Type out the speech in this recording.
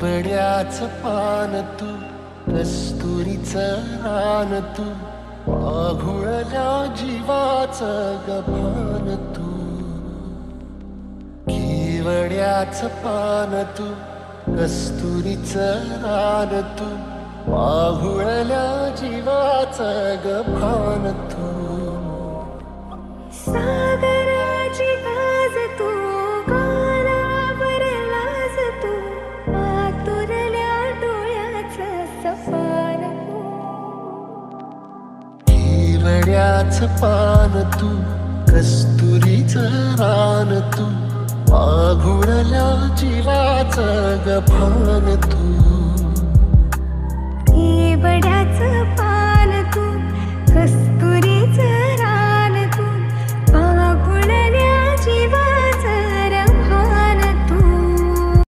केवड्याच पान तू, कस्तुरीचं रान तू, आघुळल्या जीवाचं गभान तू. केवड्याच पान तू, कस्तुरीचं रान तू, आघुळल्या जीवाचं गभान तू. सागराची लाज तू, गालावर लाज तू, आतुरल्या डोळ्याचं सपान तू. केवड्याच पान तू, कस्तुरीचं रान तू, आघुळल्या जीवाचं गभान तू. केवड्याचं